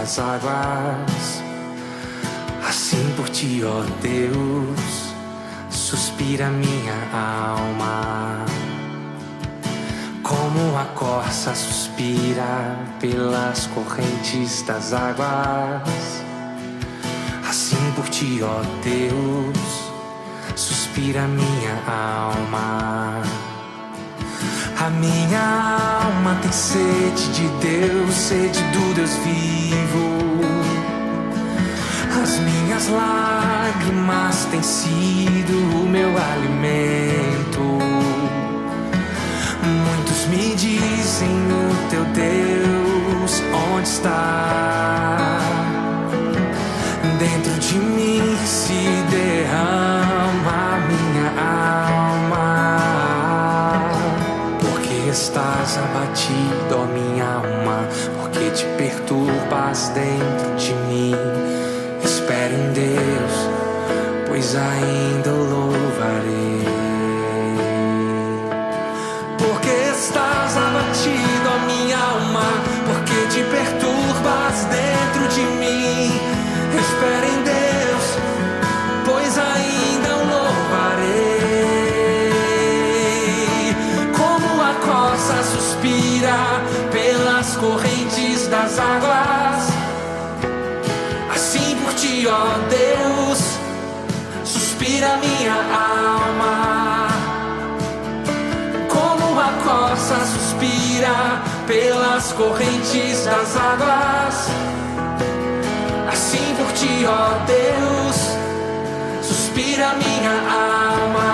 das águas. Assim por ti, ó Deus, suspira minha alma. Como a corça suspira pelas correntes das águas. Assim por ti, ó Deus, suspira minha alma. A minha alma tem sede de Deus, sede do Deus vivo. As minhas lágrimas têm sido o meu alimento. Muitos me dizem, o teu Deus, onde está? Dentro de mim se derrama a minha alma. Porque estás abatido, ó minha alma? Porque te perturbas dentro de mim? Espere em Deus, pois ainda o louvarei. Porque estás abatido, ó minha alma? Porque te perturbas dentro de mim? Espere em Deus, pois ainda o louvarei. Como a corça suspira pelas correntes das águas, assim por ti, ó Deus, suspira minha alma. Como a corça suspira pelas correntes das águas, assim por ti, ó Deus, suspira minha alma.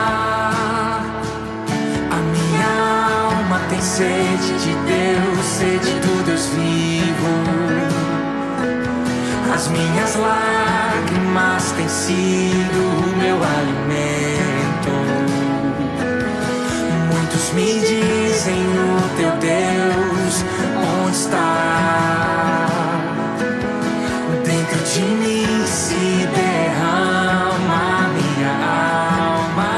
A minha alma tem sede de Deus, sede do Deus vivo. As minhas lágrimas têm sido o meu alimento. Muitos me dizem, o teu Deus, onde está? Dentro de mim se derrama a minha alma.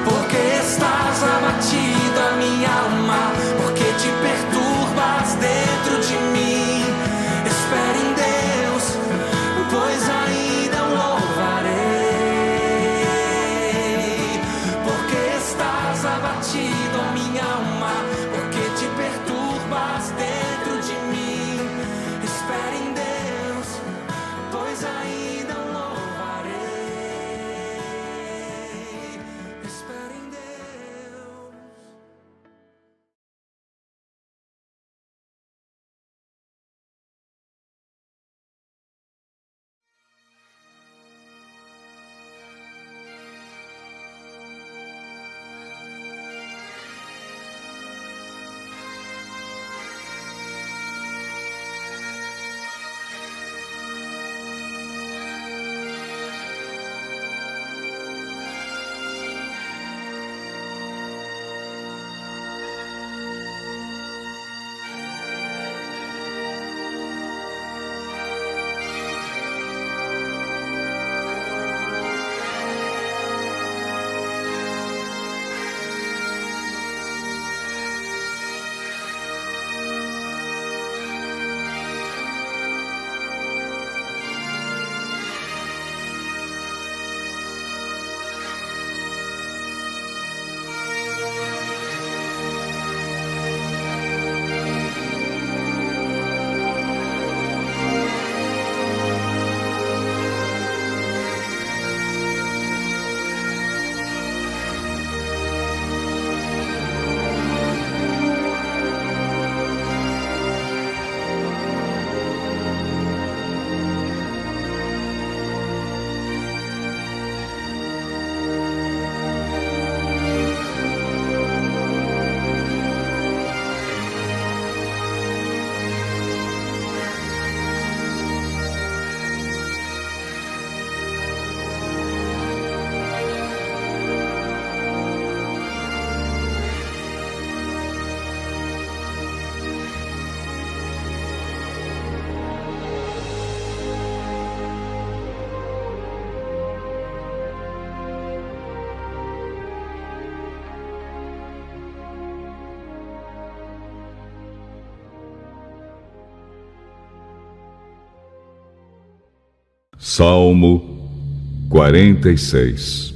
Porque estás abatido, a minha alma? Porque te perturbas dentro de mim? Espere em Deus, pois ainda o louvarei. Porque estás abatido, a minha alma? Salmo 46.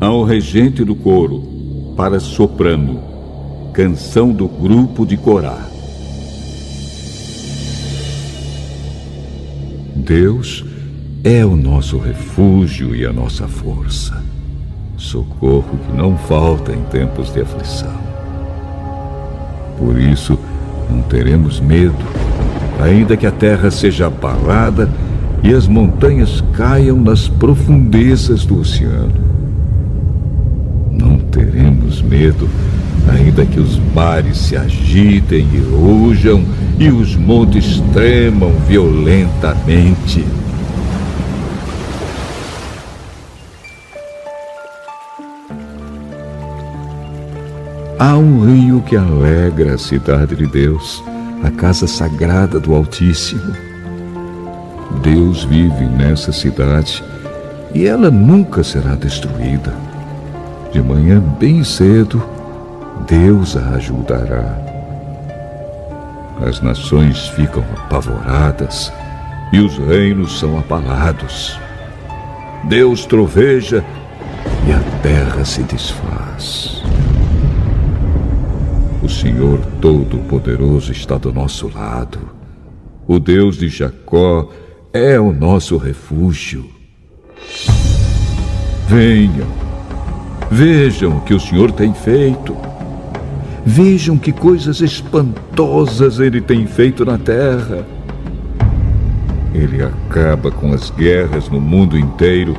Ao regente do coro, para soprano, canção do grupo de Corá. Deus é o nosso refúgio e a nossa força, socorro que não falta em tempos de aflição. Por isso, não teremos medo, ainda que a terra seja abalada e as montanhas caiam nas profundezas do oceano. Não teremos medo, ainda que os mares se agitem e rujam e os montes tremam violentamente. Há um rio que alegra a cidade de Deus, a casa sagrada do Altíssimo. Deus vive nessa cidade e ela nunca será destruída. De manhã bem cedo, Deus a ajudará. As nações ficam apavoradas e os reinos são abalados. Deus troveja e a terra se desfaz. O Senhor Todo-Poderoso está do nosso lado. O Deus de Jacó é o nosso refúgio. Venham, vejam o que o Senhor tem feito. Vejam que coisas espantosas Ele tem feito na terra. Ele acaba com as guerras no mundo inteiro,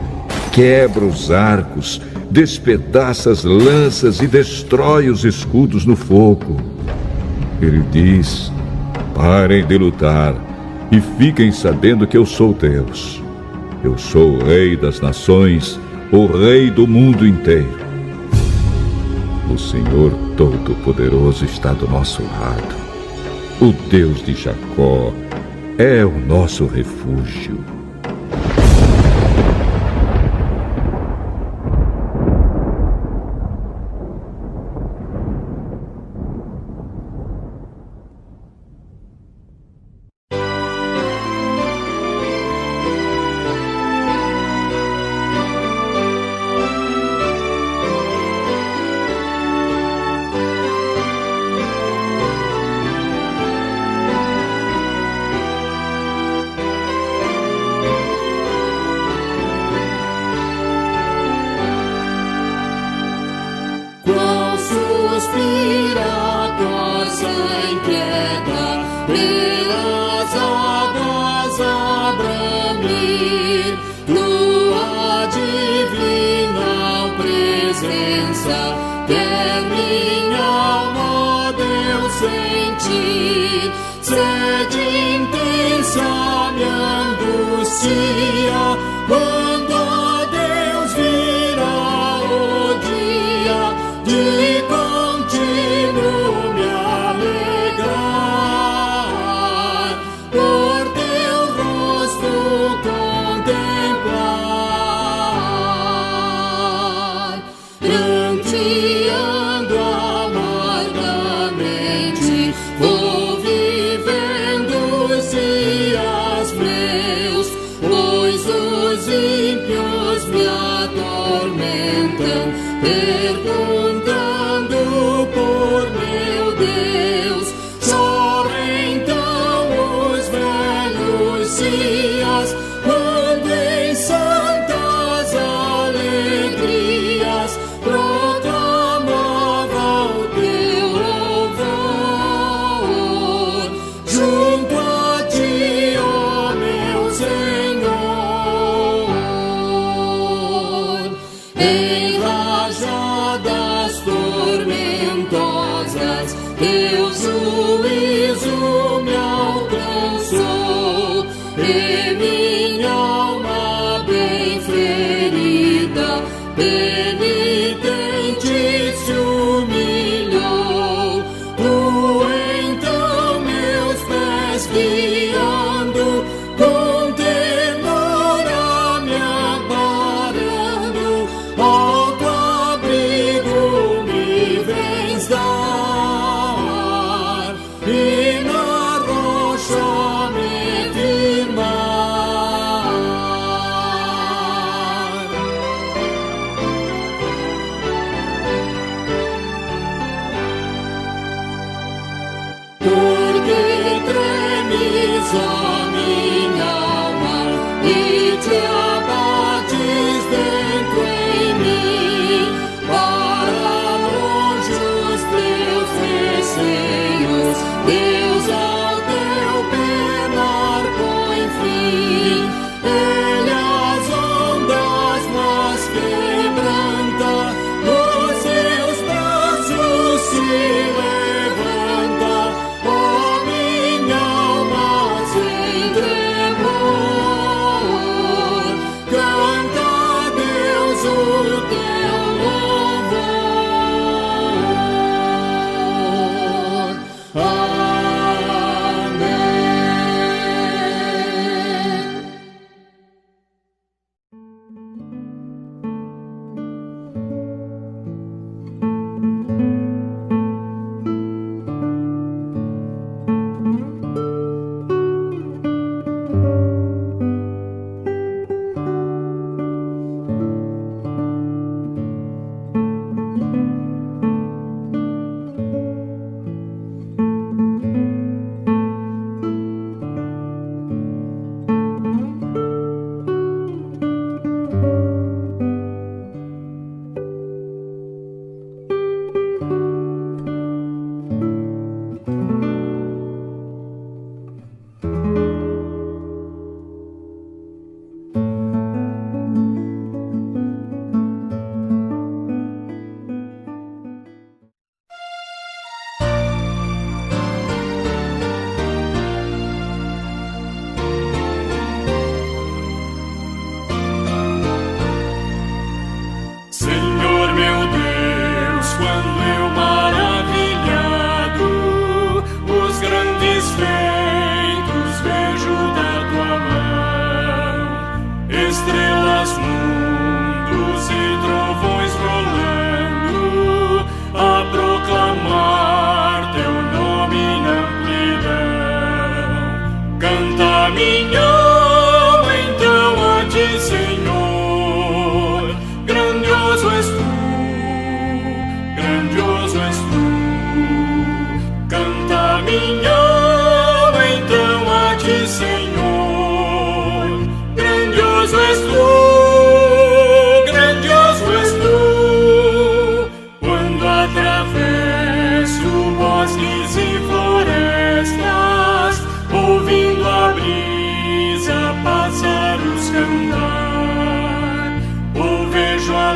quebra os arcos, despedaça as lanças e destrói os escudos no fogo. Ele diz: parem de lutar e fiquem sabendo que eu sou Deus. Eu sou o Rei das nações, o Rei do mundo inteiro. O Senhor Todo-Poderoso está do nosso lado. O Deus de Jacó é o nosso refúgio. E na rocha me firma.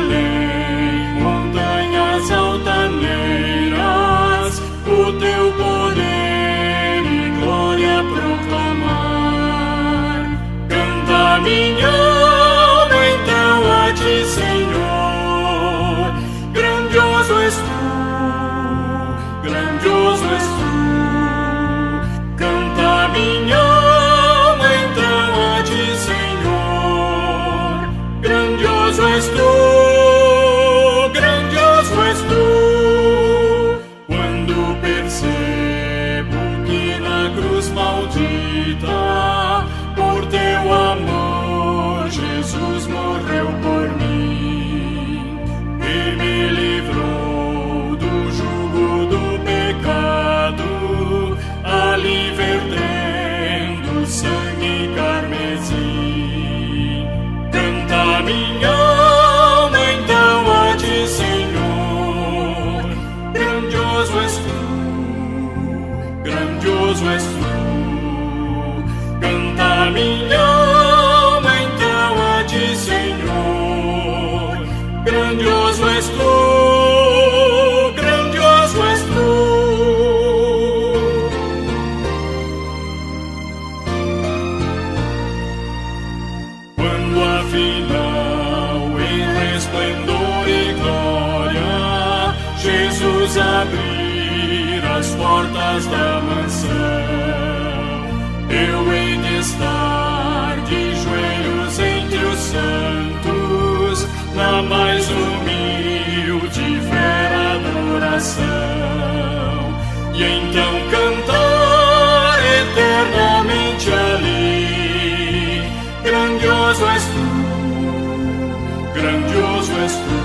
Jerusalém, montanhas altaneras, o teu poder e glória proclamar. Canta minha alma então a ti, Senhor, grandioso és tu, grandioso és tu. Canta minha alma então a ti, Senhor, grandioso és tu, grandioso és tu. Quando percebo que na cruz maldita, por teu amor, Jesus morreu por mim e me livrou do jugo do pecado, ali vertendo sangue carmesim. Canta minha alma então a ti, Senhor, grandioso és tu, grandioso és tu. Canta minha alma então a ti, Senhor, grandioso és tu, grandioso és tu. Quando afinal em resplendor e glória Jesus abrir as portas da mansão, eu hei de estar de joelhos entre os santos, na mais humilde fé adoração, e então cantar eternamente ali. Grandioso és tu, grandioso és tu.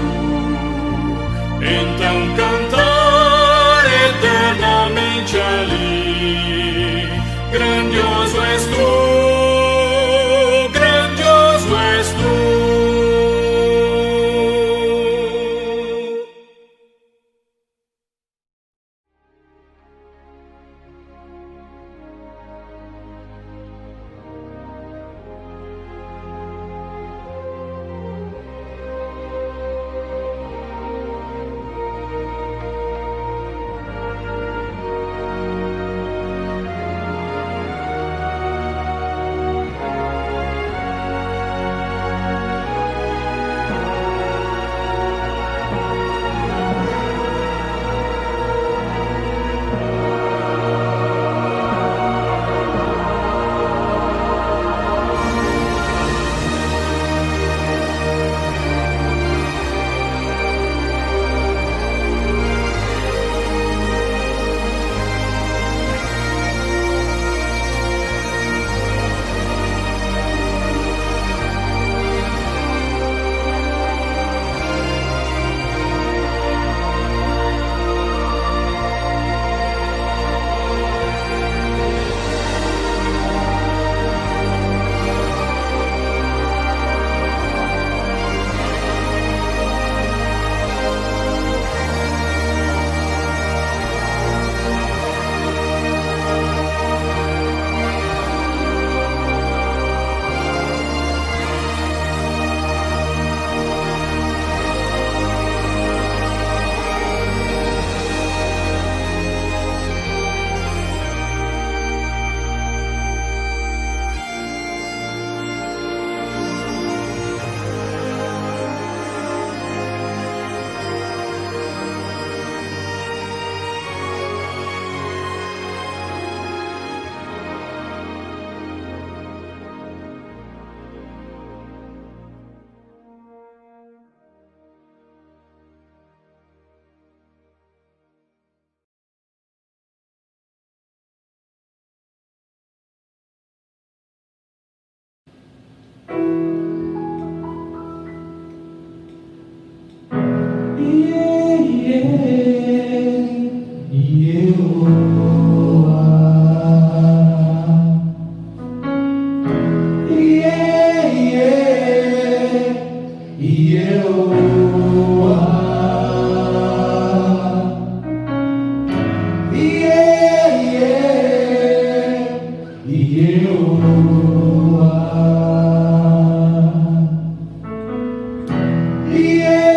Então cantar eternamente ali. Grandioso és tu, grandioso és tu. Yeah.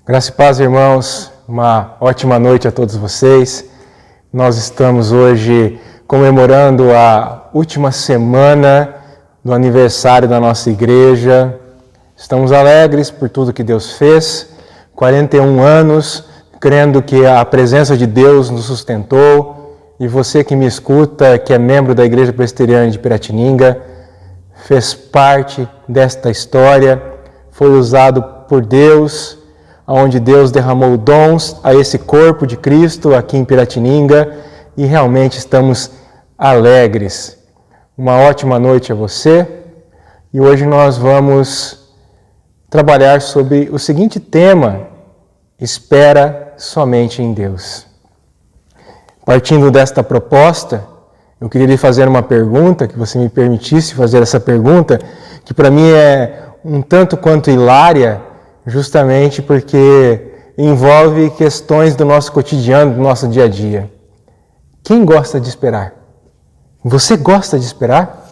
Graça e paz, irmãos. Uma ótima noite a todos vocês. Nós estamos hoje comemorando a última semana do aniversário da nossa igreja. Estamos alegres por tudo que Deus fez. 41 anos, crendo que a presença de Deus nos sustentou. E você que me escuta, que é membro da Igreja Presbiteriana de Piratininga, fez parte desta história, foi usado por Deus, onde Deus derramou dons a esse corpo de Cristo aqui em Piratininga, e realmente estamos alegres. Uma ótima noite a você, e hoje nós vamos trabalhar sobre o seguinte tema: espera somente em Deus. Partindo desta proposta, eu queria lhe fazer uma pergunta, que você me permitisse fazer essa pergunta, que para mim é um tanto quanto hilária, justamente porque envolve questões do nosso cotidiano, do nosso dia a dia. Quem gosta de esperar? Você gosta de esperar?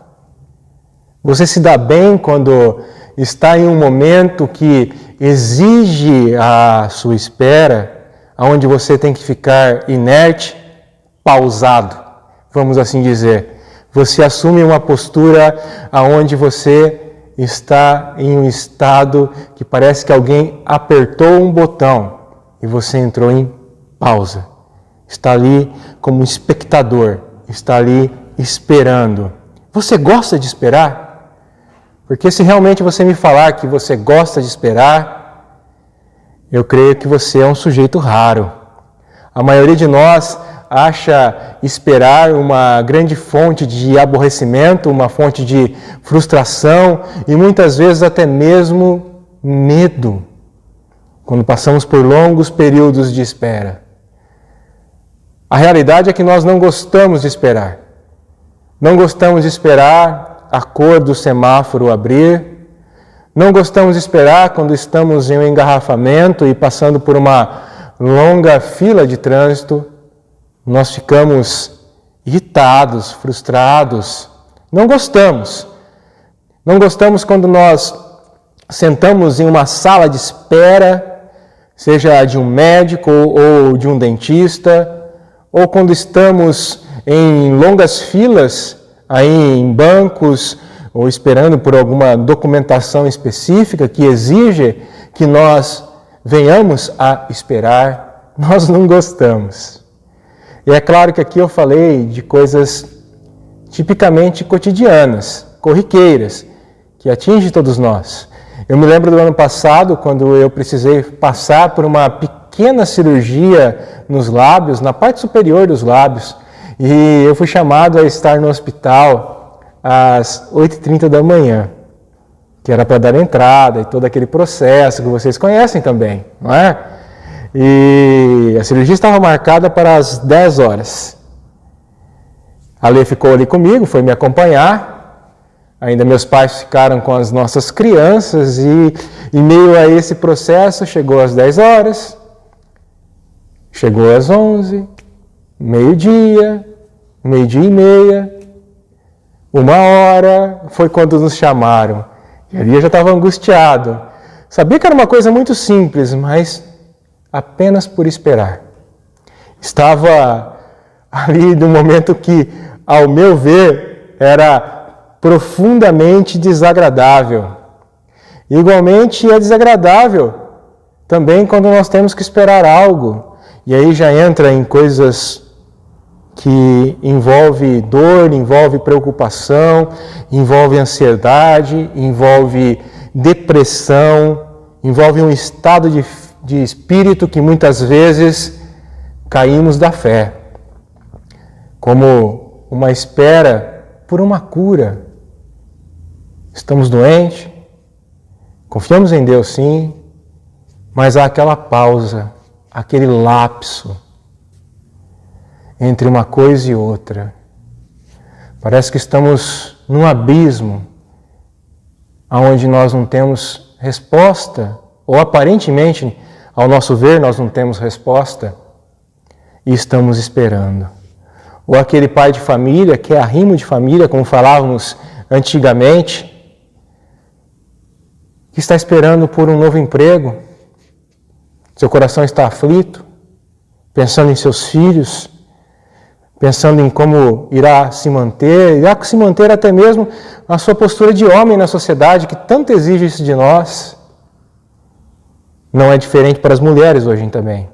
Você se dá bem quando está em um momento que exige a sua espera, onde você tem que ficar inerte, pausado, vamos assim dizer. Você assume uma postura onde você está em um estado que parece que alguém apertou um botão e você entrou em pausa. Está ali como espectador, está ali esperando. Você gosta de esperar? Porque se realmente você me falar que você gosta de esperar, eu creio que você é um sujeito raro. A maioria de nós acha esperar uma grande fonte de aborrecimento, uma fonte de frustração e muitas vezes até mesmo medo, quando passamos por longos períodos de espera. A realidade é que nós não gostamos de esperar. Não gostamos de esperar a cor do semáforo abrir. Não gostamos de esperar quando estamos em um engarrafamento e passando por uma longa fila de trânsito. Nós ficamos irritados, frustrados. Não gostamos. Não gostamos quando nós sentamos em uma sala de espera, seja de um médico ou de um dentista, ou quando estamos em longas filas, aí em bancos, ou esperando por alguma documentação específica que exige que nós venhamos a esperar. Nós não gostamos. E é claro que aqui eu falei de coisas tipicamente cotidianas, corriqueiras, que atingem todos nós. Eu me lembro do ano passado, quando eu precisei passar por uma pequena cirurgia nos lábios, na parte superior dos lábios, e eu fui chamado a estar no hospital às 8h30 da manhã, que era para dar entrada e todo aquele processo que vocês conhecem também, não é? E a cirurgia estava marcada para as 10 horas. A Lê ficou ali comigo, foi me acompanhar. Ainda meus pais ficaram com as nossas crianças e em meio a esse processo chegou às 10 horas, chegou às 11, meio-dia e meia, 1h, foi quando nos chamaram. E ali eu já estava angustiado. Sabia que era uma coisa muito simples, mas apenas por esperar. Estava ali num momento que, ao meu ver, era profundamente desagradável. Igualmente é desagradável também quando nós temos que esperar algo. E aí já entra em coisas que envolve dor, envolve preocupação, envolve ansiedade, envolve depressão, envolve um estado de espírito que muitas vezes caímos da fé, como uma espera por uma cura. Estamos doentes, confiamos em Deus sim, mas há aquela pausa, aquele lapso entre uma coisa e outra. Parece que estamos num abismo onde nós não temos resposta, ou aparentemente, ao nosso ver, nós não temos resposta e estamos esperando. Ou aquele pai de família, que é arrimo de família, como falávamos antigamente, que está esperando por um novo emprego, Seu coração está aflito, pensando em seus filhos, pensando em como irá se manter até mesmo a sua postura de homem na sociedade que tanto exige isso de nós. Não é diferente para as mulheres hoje também.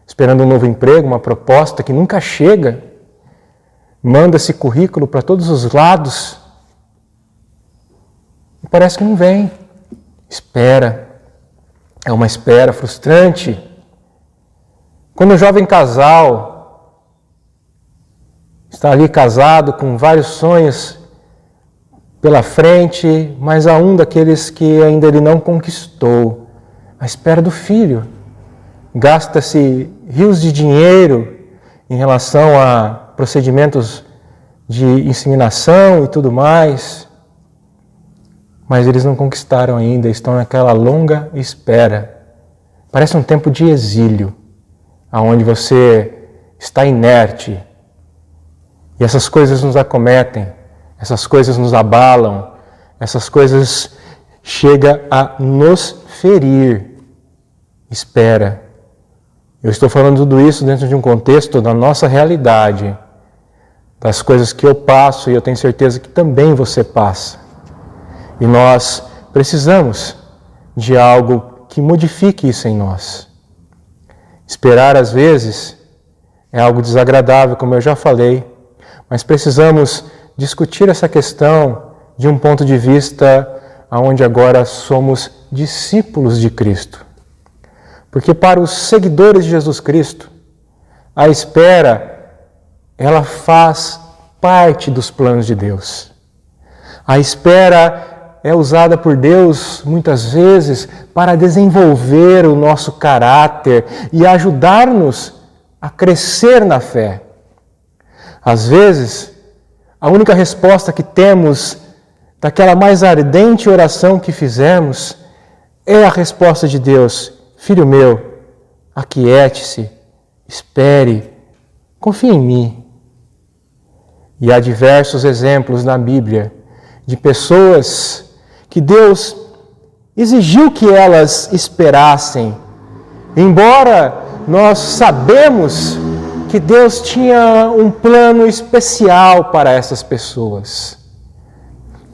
Esperando um novo emprego, uma proposta que nunca chega, manda-se currículo para todos os lados e parece que não vem. Espera. É uma espera frustrante. Quando um jovem casal está ali casado com vários sonhos pela frente, mas há um daqueles que ainda ele não conquistou, a espera do filho. Gasta-se rios de dinheiro em relação a procedimentos de inseminação e tudo mais, mas eles não conquistaram ainda, estão naquela longa espera. Parece um tempo de exílio, onde você está inerte e essas coisas nos acometem, essas coisas nos abalam, essas coisas chegam a nos ferir. Espera. Eu estou falando tudo isso dentro de um contexto da nossa realidade, das coisas que eu passo e eu tenho certeza que também você passa. E nós precisamos de algo que modifique isso em nós. Esperar, às vezes, é algo desagradável, como eu já falei, mas precisamos discutir essa questão de um ponto de vista onde agora somos discípulos de Cristo. Porque para os seguidores de Jesus Cristo, a espera, ela faz parte dos planos de Deus. A espera é usada por Deus, muitas vezes, para desenvolver o nosso caráter e ajudar-nos a crescer na fé. Às vezes, a única resposta que temos daquela mais ardente oração que fizemos é a resposta de Deus: filho meu, aquiete-se, espere, confie em mim. E há diversos exemplos na Bíblia de pessoas que Deus exigiu que elas esperassem, embora nós sabemos que Deus tinha um plano especial para essas pessoas.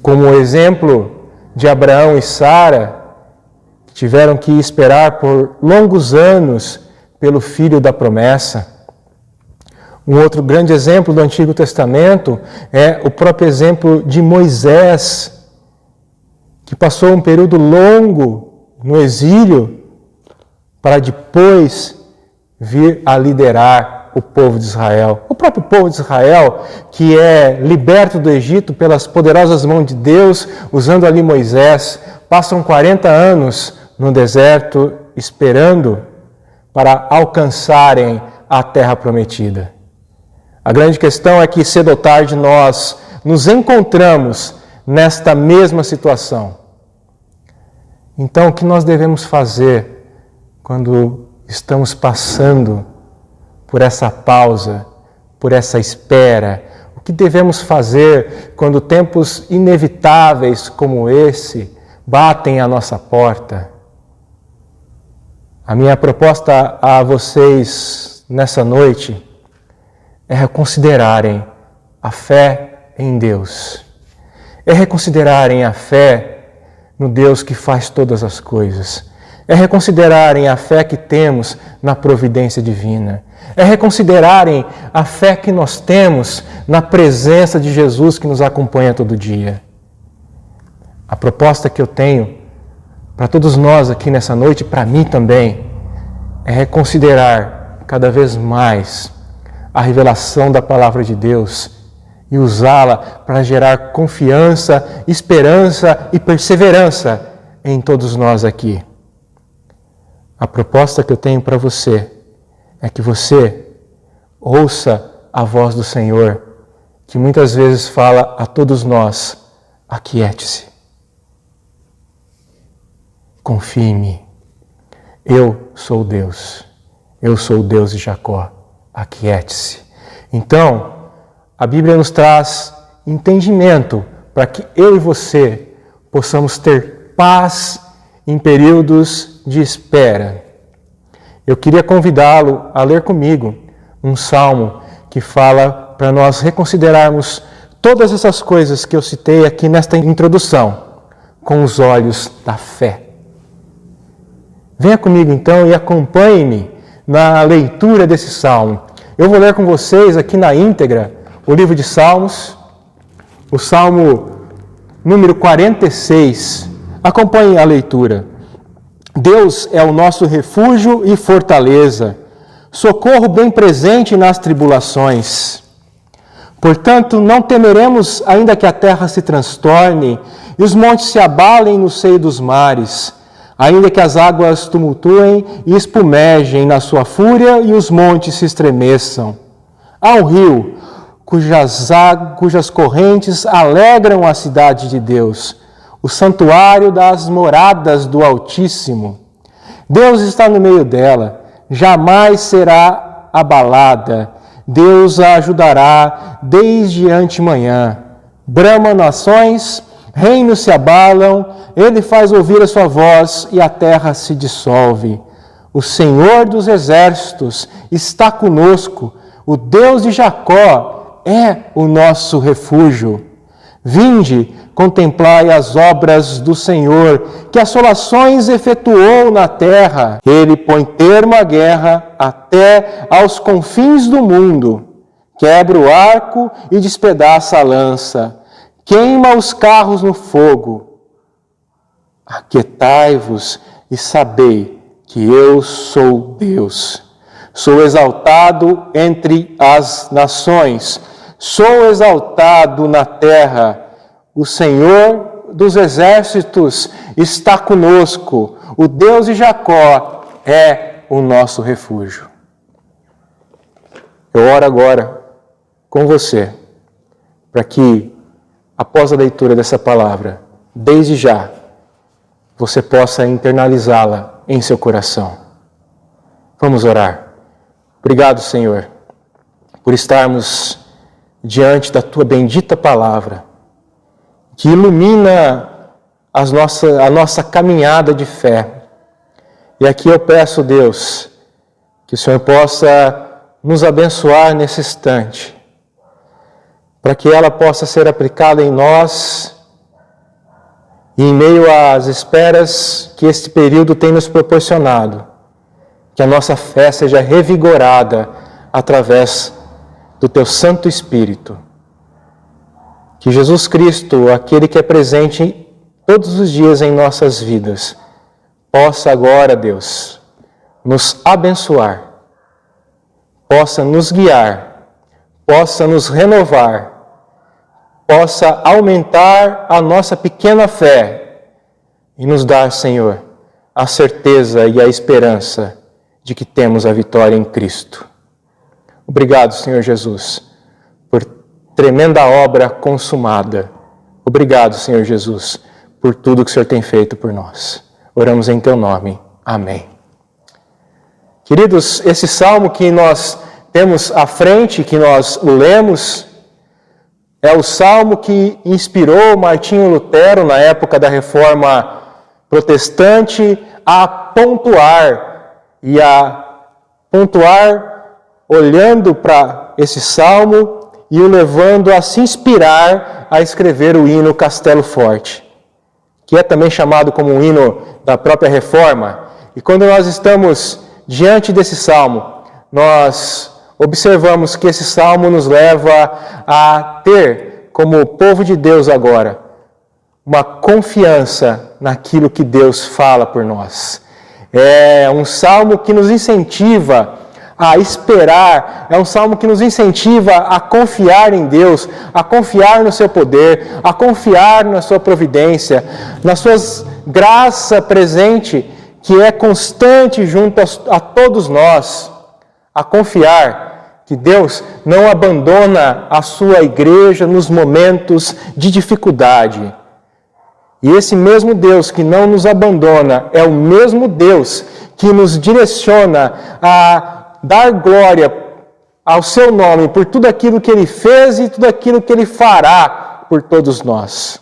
Como o exemplo de Abraão e Sara, que tiveram que esperar por longos anos pelo filho da promessa. Um outro grande exemplo do Antigo Testamento é o próprio exemplo de Moisés, que passou um período longo no exílio para depois vir a liderar o povo de Israel. O próprio povo de Israel, que é liberto do Egito pelas poderosas mãos de Deus, usando ali Moisés, passam 40 anos no deserto esperando para alcançarem a terra prometida. A grande questão é que cedo ou tarde nós nos encontramos nesta mesma situação. Então, o que nós devemos fazer quando estamos passando por essa pausa, por essa espera? O que devemos fazer quando tempos inevitáveis como esse batem à nossa porta? A minha proposta a vocês nessa noite é reconsiderarem a fé em Deus. É reconsiderarem a fé no Deus que faz todas as coisas. É reconsiderarem a fé que temos na providência divina. É reconsiderarem a fé que nós temos na presença de Jesus que nos acompanha todo dia. A proposta que eu tenho para todos nós aqui nessa noite, para mim também, é reconsiderar cada vez mais a revelação da palavra de Deus e usá-la para gerar confiança, esperança e perseverança em todos nós aqui. A proposta que eu tenho para você é que você ouça a voz do Senhor, que muitas vezes fala a todos nós: aquiete-se, confie em mim, eu sou Deus, eu sou o Deus de Jacó, aquiete-se. Então, a Bíblia nos traz entendimento para que eu e você possamos ter paz em períodos de espera. Eu queria convidá-lo a ler comigo um salmo que fala para nós reconsiderarmos todas essas coisas que eu citei aqui nesta introdução com os olhos da fé. Venha comigo então e acompanhe-me na leitura desse salmo. Eu vou ler com vocês aqui na íntegra o livro de Salmos, o salmo número 46. Acompanhe a leitura. Deus é o nosso refúgio e fortaleza, socorro bem presente nas tribulações. Portanto, não temeremos, ainda que a terra se transtorne e os montes se abalem no seio dos mares, ainda que as águas tumultuem e espumejem na sua fúria e os montes se estremeçam. Há um rio cujas correntes alegram a cidade de Deus, o santuário das moradas do Altíssimo. Deus está no meio dela, jamais será abalada. Deus a ajudará desde antemanhã. Bramam nações, reinos se abalam, ele faz ouvir a sua voz e a terra se dissolve. O Senhor dos exércitos está conosco, o Deus de Jacó é o nosso refúgio. Vinde, contemplai as obras do Senhor, que assolações efetuou na terra. Ele põe termo à guerra até aos confins do mundo. Quebra o arco e despedaça a lança. Queima os carros no fogo. Aquietai-vos e sabei que eu sou Deus. Sou exaltado entre as nações. Sou exaltado na terra. O Senhor dos exércitos está conosco. O Deus de Jacó é o nosso refúgio. Eu oro agora com você, para que, após a leitura dessa palavra, desde já, você possa internalizá-la em seu coração. Vamos orar. Obrigado, Senhor, por estarmos diante da Tua bendita palavra, que ilumina a nossa caminhada de fé. E aqui eu peço, Deus, que o Senhor possa nos abençoar nesse instante, para que ela possa ser aplicada em nós e em meio às esperas que este período tem nos proporcionado, que a nossa fé seja revigorada através do Teu Santo Espírito. Que Jesus Cristo, aquele que é presente todos os dias em nossas vidas, possa agora, Deus, nos abençoar, possa nos guiar, possa nos renovar, possa aumentar a nossa pequena fé e nos dar, Senhor, a certeza e a esperança de que temos a vitória em Cristo. Obrigado, Senhor Jesus, por tremenda obra consumada. Obrigado, Senhor Jesus, por tudo que o Senhor tem feito por nós. Oramos em Teu nome. Amém. Queridos, esse salmo que nós temos à frente, que nós lemos, é o salmo que inspirou Martinho Lutero, na época da Reforma Protestante, a pontuar olhando para esse salmo e o levando a se inspirar a escrever o hino Castelo Forte, que é também chamado como um hino da própria Reforma. E quando nós estamos diante desse salmo, nós observamos que esse salmo nos leva a ter, como povo de Deus agora, uma confiança naquilo que Deus fala por nós. É um salmo que nos incentiva a esperar, é um salmo que nos incentiva a confiar em Deus, a confiar no seu poder, a confiar na sua providência, na sua graça presente, que é constante junto a todos nós, a confiar que Deus não abandona a sua igreja nos momentos de dificuldade. E esse mesmo Deus que não nos abandona é o mesmo Deus que nos direciona a dar glória ao seu nome por tudo aquilo que Ele fez e tudo aquilo que Ele fará por todos nós.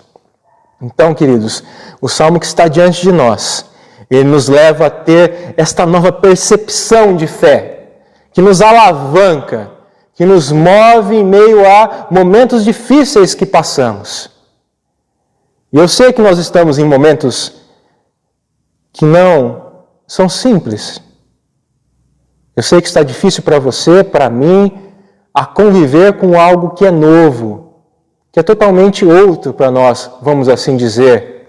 Então, queridos, o salmo que está diante de nós, Ele nos leva a ter esta nova percepção de fé, que nos alavanca, que nos move em meio a momentos difíceis que passamos. E eu sei que nós estamos em momentos que não são simples. Eu sei que está difícil para você, para mim, a conviver com algo que é novo, que é totalmente outro para nós, vamos assim dizer.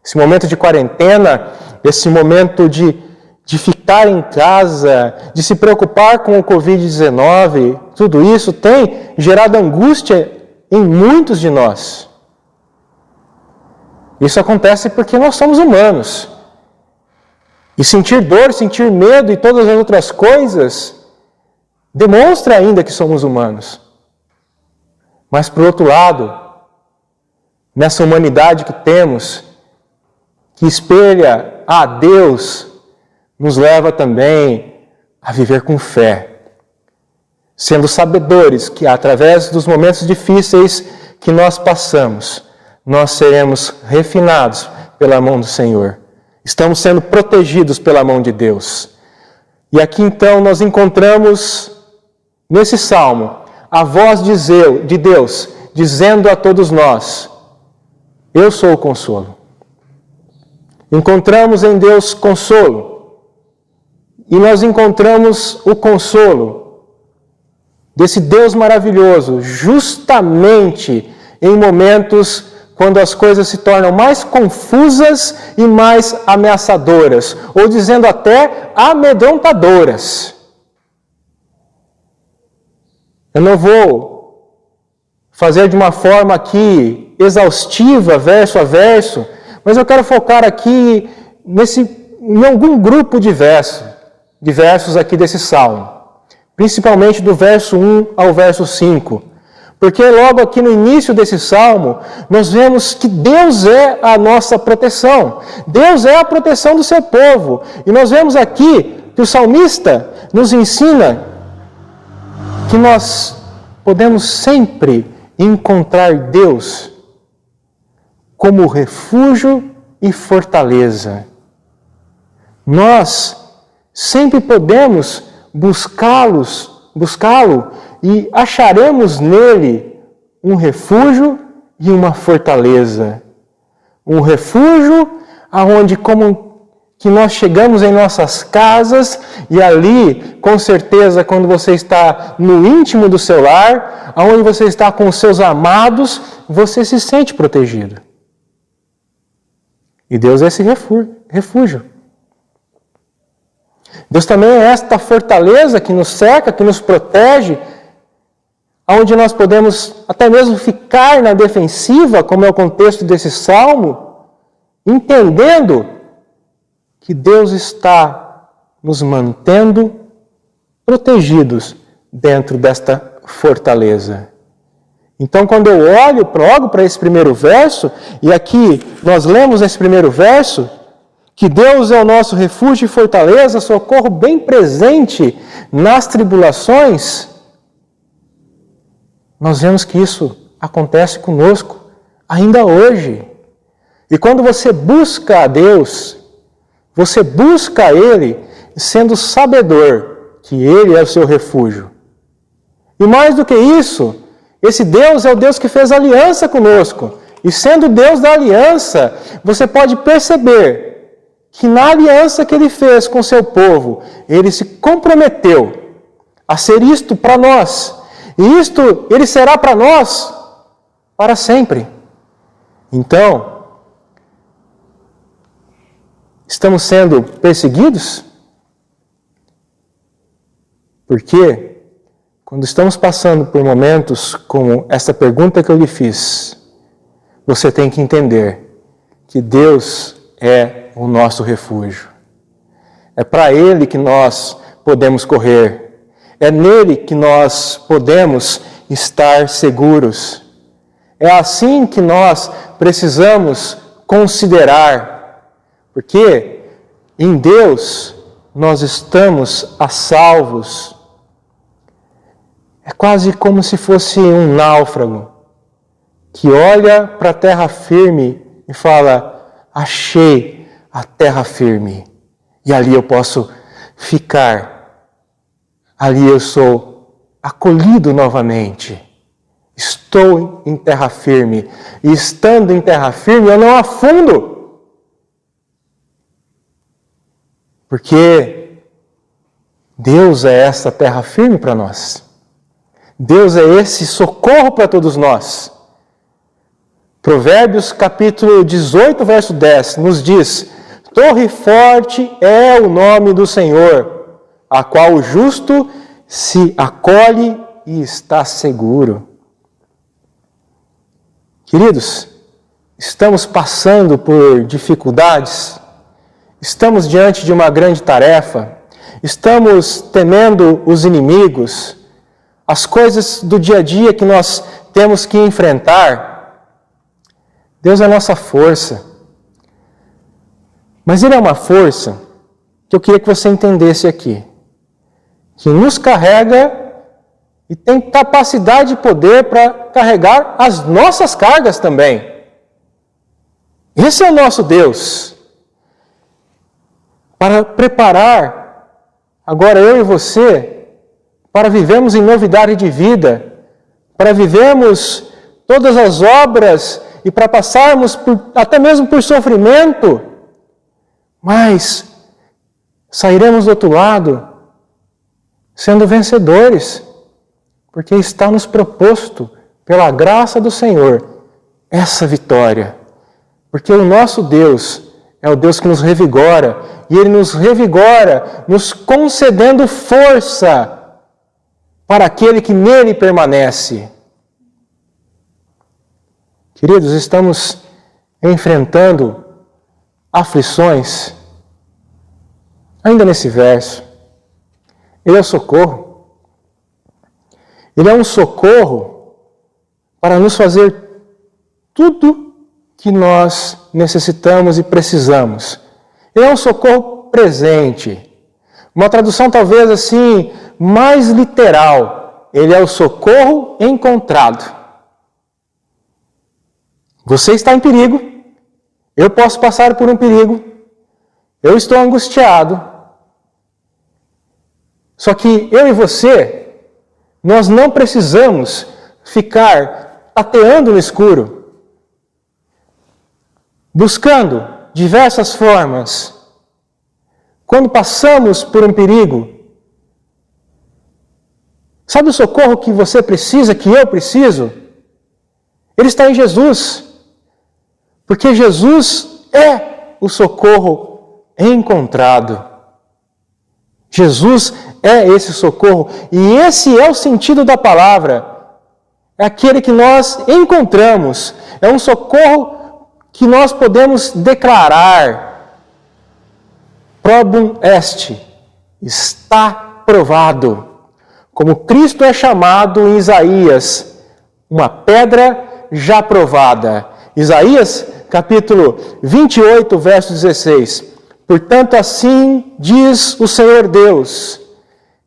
Esse momento de quarentena, esse momento de ficar em casa, de se preocupar com o Covid-19, tudo isso tem gerado angústia em muitos de nós. Isso acontece porque nós somos humanos. E sentir dor, sentir medo e todas as outras coisas demonstra ainda que somos humanos. Mas, por outro lado, nessa humanidade que temos, que espelha a Deus, nos leva também a viver com fé, sendo sabedores que, através dos momentos difíceis que nós passamos, nós seremos refinados pela mão do Senhor. Estamos sendo protegidos pela mão de Deus. E aqui então nós encontramos, nesse salmo, a voz de Deus dizendo a todos nós: eu sou o consolo. Encontramos em Deus consolo. E nós encontramos o consolo desse Deus maravilhoso, justamente em momentos quando as coisas se tornam mais confusas e mais ameaçadoras, ou dizendo até amedrontadoras. Eu não vou fazer de uma forma aqui exaustiva, verso a verso, mas eu quero focar aqui em algum grupo de versos aqui desse salmo, principalmente do verso 1 ao verso 5. Porque logo aqui no início desse salmo, nós vemos que Deus é a nossa proteção. Deus é a proteção do seu povo. E nós vemos aqui que o salmista nos ensina que nós podemos sempre encontrar Deus como refúgio e fortaleza. Nós sempre podemos buscá-lo e acharemos nele um refúgio e uma fortaleza. Um refúgio aonde como que nós chegamos em nossas casas e ali, com certeza, quando você está no íntimo do seu lar, aonde você está com os seus amados, você se sente protegido. E Deus é esse refúgio. Deus também é esta fortaleza que nos cerca, que nos protege, onde nós podemos até mesmo ficar na defensiva, como é o contexto desse salmo, entendendo que Deus está nos mantendo protegidos dentro desta fortaleza. Então, quando eu olho logo para esse primeiro verso, e aqui nós lemos esse primeiro verso, que Deus é o nosso refúgio e fortaleza, socorro bem presente nas tribulações, nós vemos que isso acontece conosco ainda hoje. E quando você busca a Deus, você busca Ele sendo sabedor que Ele é o seu refúgio. E mais do que isso, esse Deus é o Deus que fez aliança conosco. E sendo Deus da aliança, você pode perceber que na aliança que Ele fez com o seu povo, Ele se comprometeu a ser isto para nós. E isto Ele será para nós para sempre. Então, estamos sendo perseguidos? Porque quando estamos passando por momentos como essa pergunta que eu lhe fiz, você tem que entender que Deus é o nosso refúgio. É para Ele que nós podemos correr. É nele que nós podemos estar seguros. É assim que nós precisamos considerar. Porque em Deus nós estamos a salvos. É quase como se fosse um náufrago que olha para a terra firme e fala: achei a terra firme. E ali eu posso ficar. Ali eu sou acolhido novamente. Estou em terra firme. E estando em terra firme, eu não afundo. Porque Deus é essa terra firme para nós. Deus é esse socorro para todos nós. Provérbios capítulo 18, verso 10, nos diz: Torre forte é o nome do Senhor, a qual o justo se acolhe e está seguro. Queridos, estamos passando por dificuldades, estamos diante de uma grande tarefa, estamos temendo os inimigos, as coisas do dia a dia que nós temos que enfrentar. Deus é a nossa força. Mas Ele é uma força que eu queria que você entendesse aqui. Que nos carrega e tem capacidade e poder para carregar as nossas cargas também. Esse é o nosso Deus. Para preparar agora eu e você para vivermos em novidade de vida, para vivermos todas as obras e para passarmos até mesmo por sofrimento, mas sairemos do outro lado sendo vencedores, porque está nos proposto, pela graça do Senhor, essa vitória. Porque o nosso Deus é o Deus que nos revigora, e Ele nos revigora, nos concedendo força para aquele que nele permanece. Queridos, estamos enfrentando aflições. Ainda nesse verso, Ele é o socorro. Ele é um socorro para nos fazer tudo que nós necessitamos e precisamos. Ele é um socorro presente. Uma tradução talvez assim, mais literal. Ele é o socorro encontrado. Você está em perigo. Eu posso passar por um perigo. Eu estou angustiado. Só que eu e você, nós não precisamos ficar tateando no escuro, buscando diversas formas. Quando passamos por um perigo, sabe o socorro que você precisa, que eu preciso? Ele está em Jesus. Porque Jesus é o socorro encontrado. Jesus é esse socorro. E esse é o sentido da palavra. É aquele que nós encontramos. É um socorro que nós podemos declarar. Probum est. Está provado. Como Cristo é chamado em Isaías, uma pedra já provada. Isaías, capítulo 28, verso 16. Portanto, assim diz o Senhor Deus: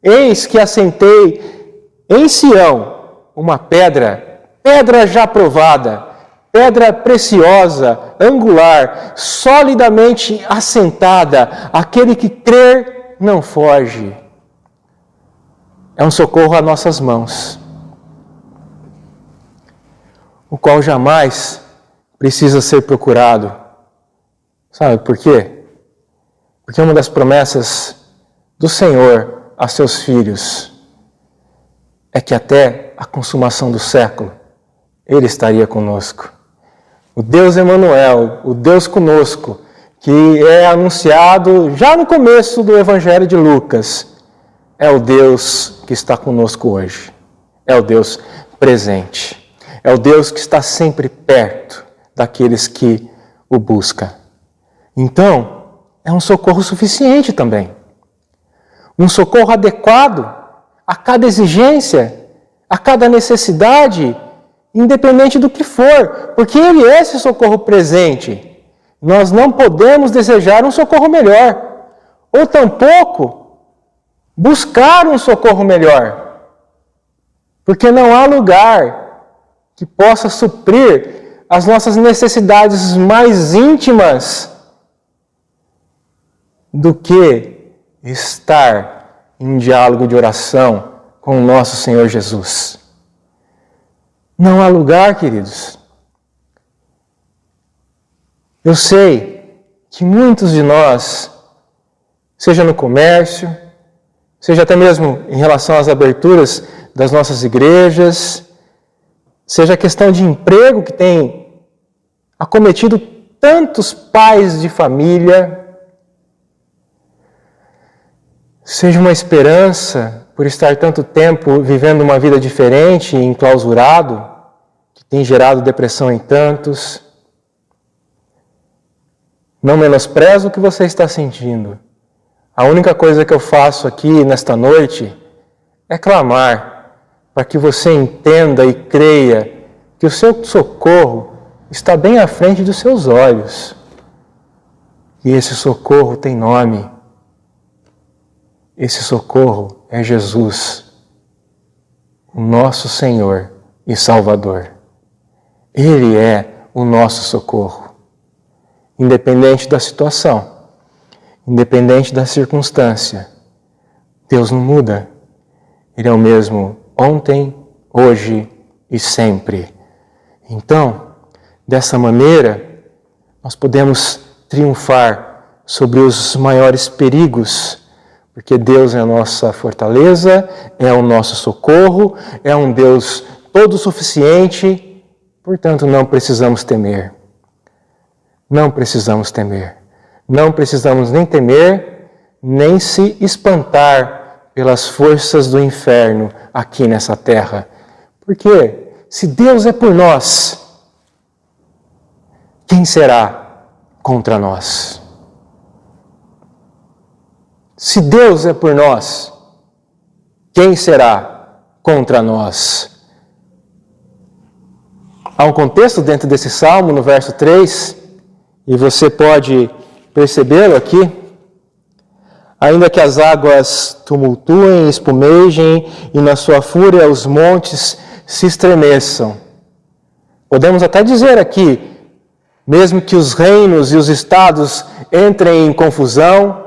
eis que assentei em Sião uma pedra, pedra já provada, pedra preciosa, angular, solidamente assentada. Aquele que crer não foge. É um socorro às nossas mãos, o qual jamais precisa ser procurado. Sabe por quê? Porque uma das promessas do Senhor a seus filhos é que até a consumação do século Ele estaria conosco. O Deus Emanuel, o Deus conosco, que é anunciado já no começo do Evangelho de Lucas, é o Deus que está conosco hoje. É o Deus presente. É o Deus que está sempre perto daqueles que o buscam. Então, é um socorro suficiente também. Um socorro adequado a cada exigência, a cada necessidade, independente do que for, porque Ele é esse socorro presente. Nós não podemos desejar um socorro melhor, ou tampouco buscar um socorro melhor, porque não há lugar que possa suprir as nossas necessidades mais íntimas do que estar em um diálogo de oração com o nosso Senhor Jesus. Não há lugar, queridos. Eu sei que muitos de nós, seja no comércio, seja até mesmo em relação às aberturas das nossas igrejas, seja a questão de emprego que tem acometido tantos pais de família, seja uma esperança por estar tanto tempo vivendo uma vida diferente, enclausurado, que tem gerado depressão em tantos. Não menosprezo o que você está sentindo. A única coisa que eu faço aqui nesta noite é clamar para que você entenda e creia que o seu socorro está bem à frente dos seus olhos. E esse socorro tem nome. Esse socorro é Jesus, o nosso Senhor e Salvador. Ele é o nosso socorro. Independente da situação, independente da circunstância, Deus não muda. Ele é o mesmo ontem, hoje e sempre. Então, dessa maneira, nós podemos triunfar sobre os maiores perigos, porque Deus é a nossa fortaleza, é o nosso socorro, é um Deus todo suficiente, portanto não precisamos temer. Não precisamos temer. Não precisamos nem temer, nem se espantar pelas forças do inferno aqui nessa terra. Porque se Deus é por nós, quem será contra nós? Se Deus é por nós, quem será contra nós? Há um contexto dentro desse salmo, no verso 3, e você pode percebê-lo aqui. Ainda que as águas tumultuem, espumejem, e na sua fúria os montes se estremeçam. Podemos até dizer aqui, mesmo que os reinos e os estados entrem em confusão,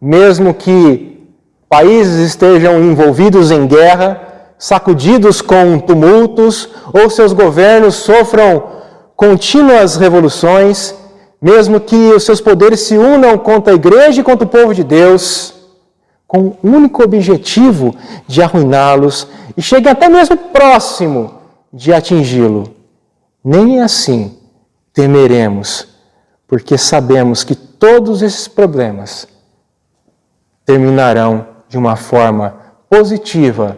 mesmo que países estejam envolvidos em guerra, sacudidos com tumultos, ou seus governos sofram contínuas revoluções, mesmo que os seus poderes se unam contra a igreja e contra o povo de Deus, com o único objetivo de arruiná-los e cheguem até mesmo próximo de atingi-lo. Nem assim temeremos, porque sabemos que todos esses problemas terminarão de uma forma positiva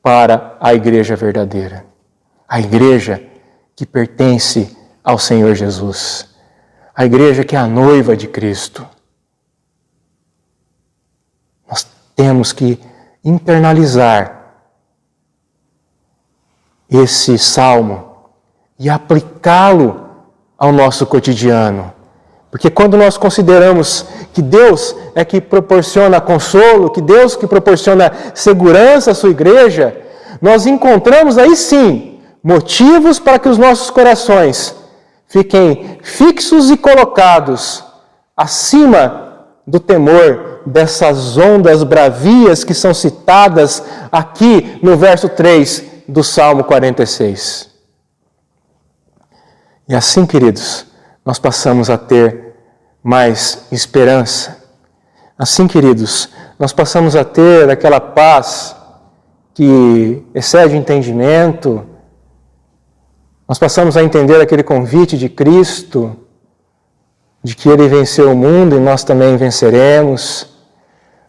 para a igreja verdadeira. A igreja que pertence ao Senhor Jesus. A igreja que é a noiva de Cristo. Nós temos que internalizar esse salmo e aplicá-lo ao nosso cotidiano. Porque quando nós consideramos que Deus é que proporciona consolo, que Deus que proporciona segurança à sua igreja, nós encontramos aí sim motivos para que os nossos corações fiquem fixos e colocados acima do temor dessas ondas bravias que são citadas aqui no verso 3 do Salmo 46. E assim, queridos, nós passamos a ter mais esperança. Assim, queridos, nós passamos a ter aquela paz que excede o entendimento. Nós passamos a entender aquele convite de Cristo, de que Ele venceu o mundo e nós também venceremos.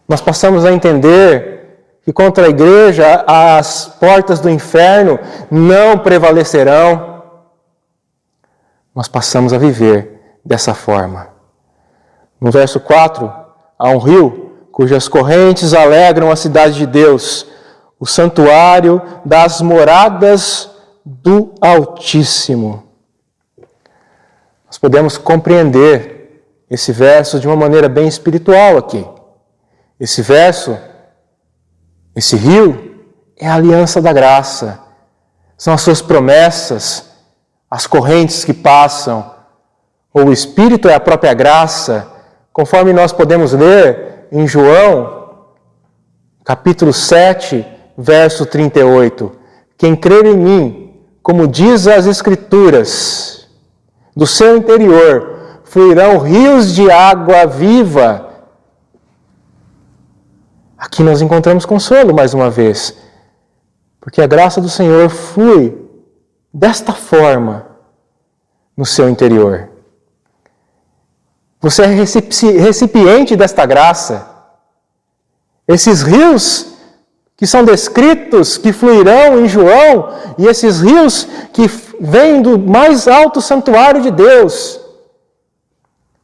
Nós passamos a entender que contra a igreja as portas do inferno não prevalecerão. Nós passamos a viver dessa forma. No verso 4, há um rio cujas correntes alegram a cidade de Deus, o santuário das moradas do Altíssimo. Nós podemos compreender esse verso de uma maneira bem espiritual aqui. Esse verso, esse rio, é a aliança da graça. São as suas promessas, as correntes que passam. O Espírito é a própria graça conforme nós podemos ler em João, capítulo 7, verso 38. Quem crer em mim, como diz as Escrituras, do seu interior fluirão rios de água viva. Aqui nós encontramos consolo mais uma vez, porque a graça do Senhor flui desta forma no seu interior. Você é recipiente desta graça. Esses rios que são descritos, que fluirão em João, e esses rios que vêm do mais alto santuário de Deus,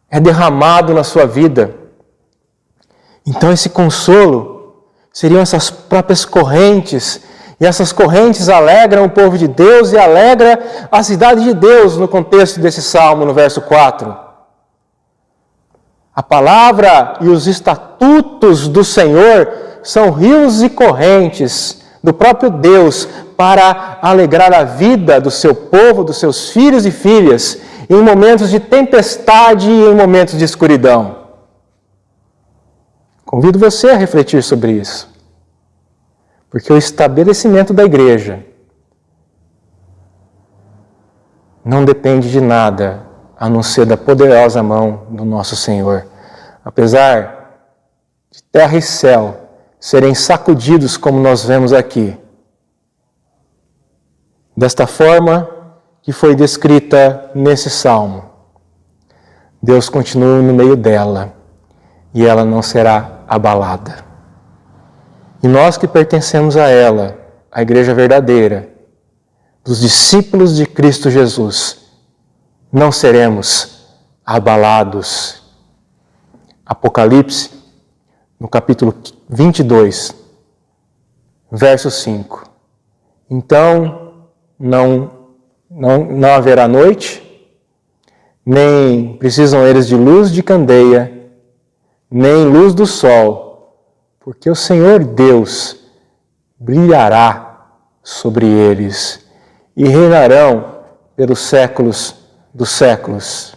é derramado na sua vida. Então esse consolo seriam essas próprias correntes, e essas correntes alegram o povo de Deus e alegra a cidade de Deus no contexto desse salmo, no verso 4. A palavra e os estatutos do Senhor são rios e correntes do próprio Deus para alegrar a vida do seu povo, dos seus filhos e filhas, em momentos de tempestade e em momentos de escuridão. Convido você a refletir sobre isso, porque o estabelecimento da igreja não depende de nada a não ser da poderosa mão do nosso Senhor. Apesar de terra e céu serem sacudidos como nós vemos aqui, desta forma que foi descrita nesse salmo, Deus continua no meio dela e ela não será abalada. E nós que pertencemos a ela, a igreja verdadeira, dos discípulos de Cristo Jesus, não seremos abalados. Apocalipse, no capítulo 22, verso 5. Então não haverá noite, nem precisam eles de luz de candeia, nem luz do sol, porque o Senhor Deus brilhará sobre eles e reinarão pelos séculos dos séculos.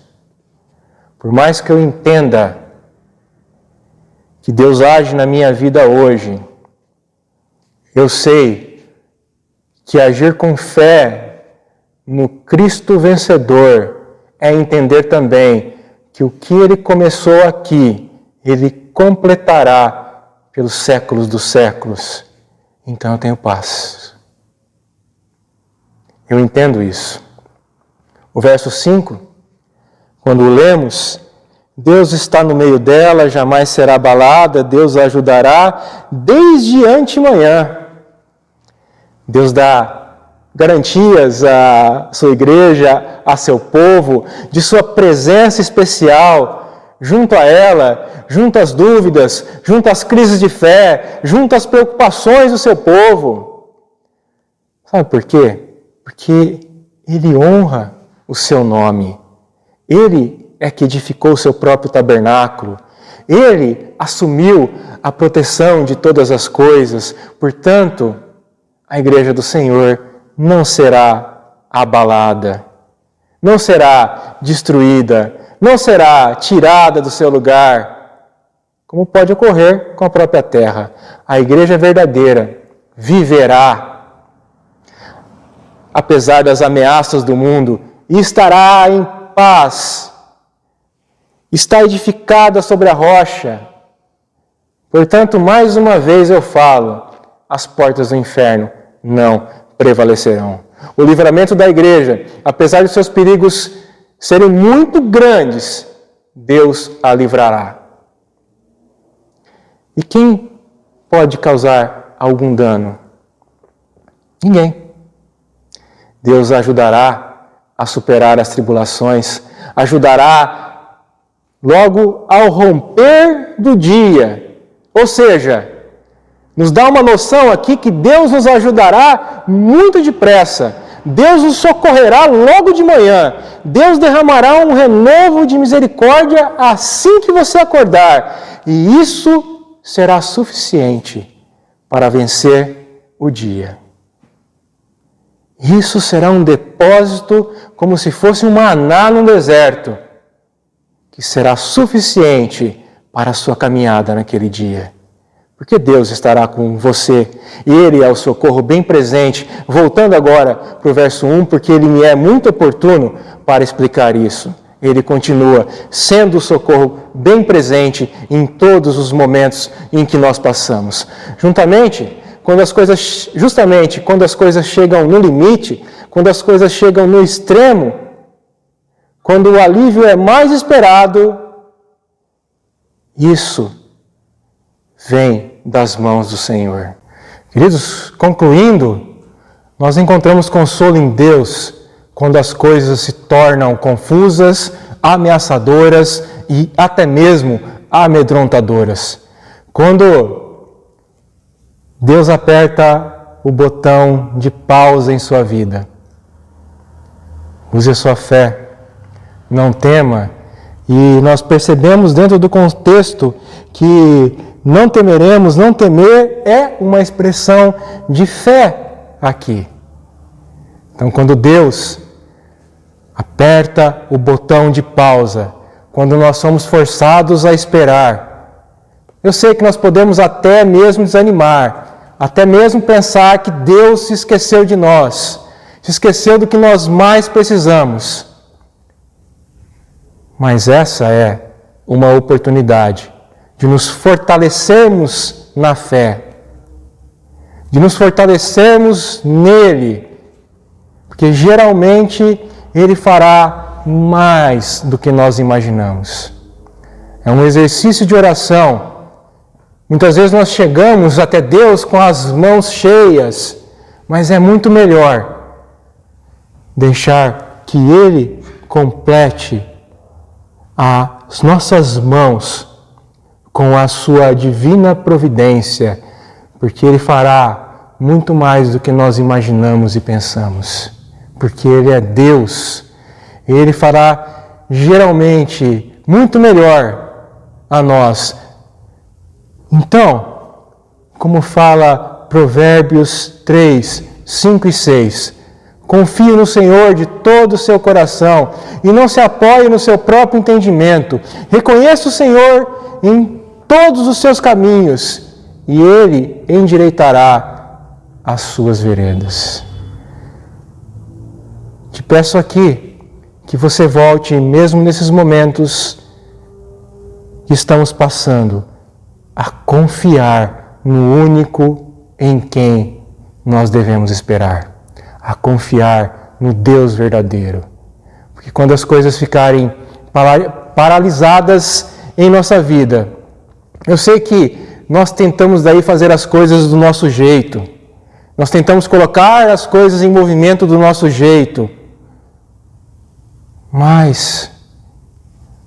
Por mais que eu entenda que Deus age na minha vida hoje, eu sei que agir com fé no Cristo vencedor é entender também que o que Ele começou aqui, Ele completará pelos séculos dos séculos. Então eu tenho paz. Eu entendo isso. O verso 5, quando lemos, Deus está no meio dela, jamais será abalada, Deus a ajudará desde antemanhã. Deus dá garantias à sua igreja, a seu povo, de sua presença especial junto a ela, junto às dúvidas, junto às crises de fé, junto às preocupações do seu povo. Sabe por quê? Porque Ele honra o seu nome. Ele é que edificou o seu próprio tabernáculo. Ele assumiu a proteção de todas as coisas. Portanto, a igreja do Senhor não será abalada, não será destruída, não será tirada do seu lugar, como pode ocorrer com a própria terra. A igreja verdadeira viverá, apesar das ameaças do mundo, e estará em paz. Está edificada sobre a rocha. Portanto, mais uma vez eu falo, as portas do inferno não prevalecerão. O livramento da igreja, apesar de seus perigos serem muito grandes, Deus a livrará. E quem pode causar algum dano? Ninguém. Deus ajudará a superar as tribulações, ajudará logo ao romper do dia. Ou seja, nos dá uma noção aqui que Deus nos ajudará muito depressa. Deus nos socorrerá logo de manhã. Deus derramará um renovo de misericórdia assim que você acordar. E isso será suficiente para vencer o dia. Isso será um depósito como se fosse um maná no deserto, que será suficiente para a sua caminhada naquele dia. Porque Deus estará com você e Ele é o socorro bem presente. Voltando agora para o verso 1, porque ele me é muito oportuno para explicar isso. Ele continua sendo o socorro bem presente em todos os momentos em que nós passamos. Justamente quando as coisas chegam no limite, quando as coisas chegam no extremo, quando o alívio é mais esperado, isso vem das mãos do Senhor. Queridos, concluindo, nós encontramos consolo em Deus quando as coisas se tornam confusas, ameaçadoras e até mesmo amedrontadoras. Quando Deus aperta o botão de pausa em sua vida, use a sua fé, não tema, e nós percebemos dentro do contexto que não temeremos, não temer é uma expressão de fé aqui. Então, quando Deus aperta o botão de pausa, quando nós somos forçados a esperar, eu sei que nós podemos até mesmo desanimar, até mesmo pensar que Deus se esqueceu de nós, se esqueceu do que nós mais precisamos. Mas essa é uma oportunidade de nos fortalecermos na fé, de nos fortalecermos nele, porque geralmente Ele fará mais do que nós imaginamos. É um exercício de oração. Muitas vezes nós chegamos até Deus com as mãos cheias, mas é muito melhor deixar que Ele complete as nossas mãos com a sua divina providência, porque Ele fará muito mais do que nós imaginamos e pensamos, porque Ele é Deus. Ele fará geralmente muito melhor a nós. Então, como fala Provérbios 3, 5 e 6, confie no Senhor de todo o seu coração e não se apoie no seu próprio entendimento. Reconheça o Senhor em todos os seus caminhos e Ele endireitará as suas veredas. Te peço aqui que você volte, mesmo nesses momentos que estamos passando, a confiar no único em quem nós devemos esperar. A confiar no Deus verdadeiro. Porque quando as coisas ficarem paralisadas em nossa vida, eu sei que nós tentamos daí fazer as coisas do nosso jeito. Nós tentamos colocar as coisas em movimento do nosso jeito. Mas,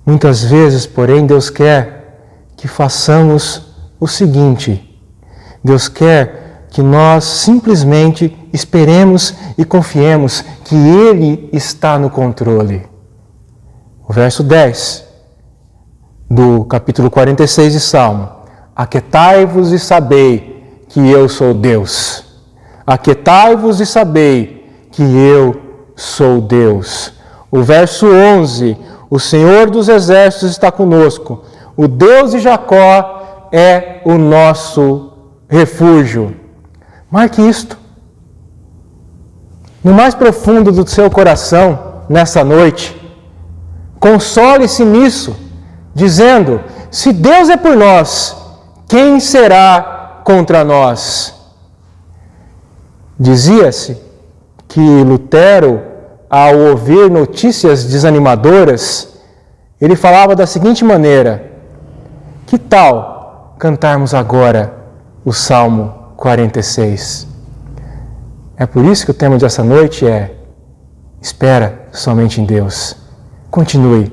muitas vezes, porém, Deus quer que façamos o seguinte. Deus quer que nós simplesmente esperemos e confiemos que Ele está no controle. O verso 10 do capítulo 46 de Salmo. Aquietai-vos e sabei que eu sou Deus. Aquietai-vos e sabei que eu sou Deus. O verso 11. O Senhor dos exércitos está conosco. O Deus de Jacó é o nosso refúgio. Marque isto. No mais profundo do seu coração, nessa noite, console-se nisso, dizendo: se Deus é por nós, quem será contra nós? Dizia-se que Lutero, ao ouvir notícias desanimadoras, ele falava da seguinte maneira: que tal cantarmos agora o Salmo 46? É por isso que o tema dessa noite é: espera somente em Deus. Continue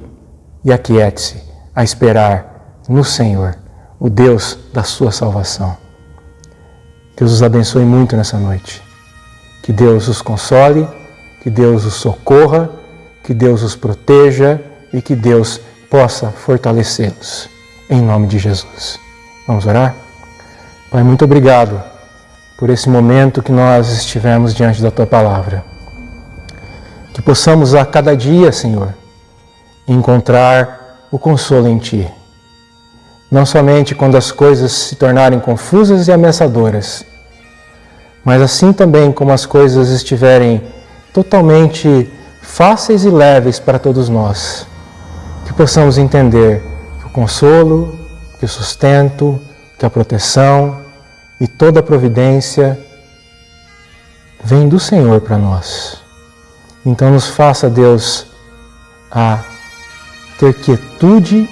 e aquiete-se a esperar no Senhor, o Deus da sua salvação. Deus os abençoe muito nessa noite. Que Deus os console, que Deus os socorra, que Deus os proteja e que Deus possa fortalecê-los. Em nome de Jesus. Vamos orar? Pai, muito obrigado por esse momento que nós estivemos diante da Tua Palavra. Que possamos a cada dia, Senhor, encontrar o consolo em Ti. Não somente quando as coisas se tornarem confusas e ameaçadoras, mas assim também como as coisas estiverem totalmente fáceis e leves para todos nós, que possamos entender que o consolo, que o sustento, que a proteção e toda a providência vem do Senhor para nós. Então nos faça, Deus, a ter quietude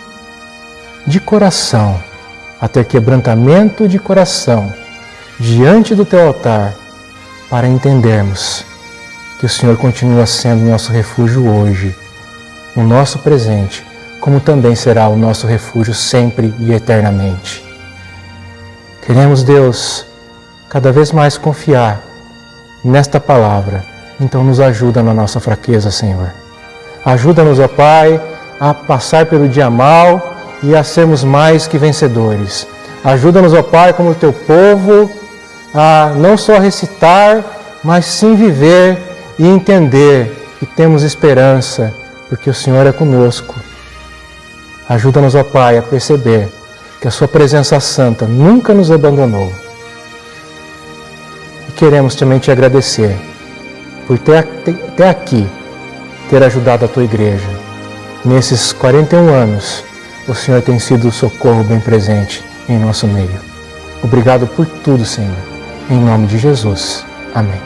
de coração, a ter quebrantamento de coração diante do Teu altar, para entendermos que o Senhor continua sendo nosso refúgio hoje, o nosso presente, como também será o nosso refúgio sempre e eternamente. Queremos, Deus, cada vez mais confiar nesta palavra. Então nos ajuda na nossa fraqueza, Senhor. Ajuda-nos, ó Pai, a passar pelo dia mal e a sermos mais que vencedores. Ajuda-nos, ó Pai, como Teu povo, a não só recitar, mas sim viver e entender que temos esperança, porque o Senhor é conosco. Ajuda-nos, ó Pai, a perceber que a Sua presença santa nunca nos abandonou. E queremos também Te agradecer por até aqui ter ajudado a Tua igreja. Nesses 41 anos, o Senhor tem sido o socorro bem presente em nosso meio. Obrigado por tudo, Senhor. Em nome de Jesus. Amém.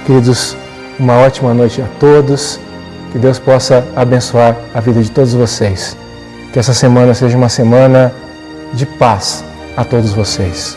Queridos, uma ótima noite a todos. Que Deus possa abençoar a vida de todos vocês. Que essa semana seja uma semana de paz a todos vocês.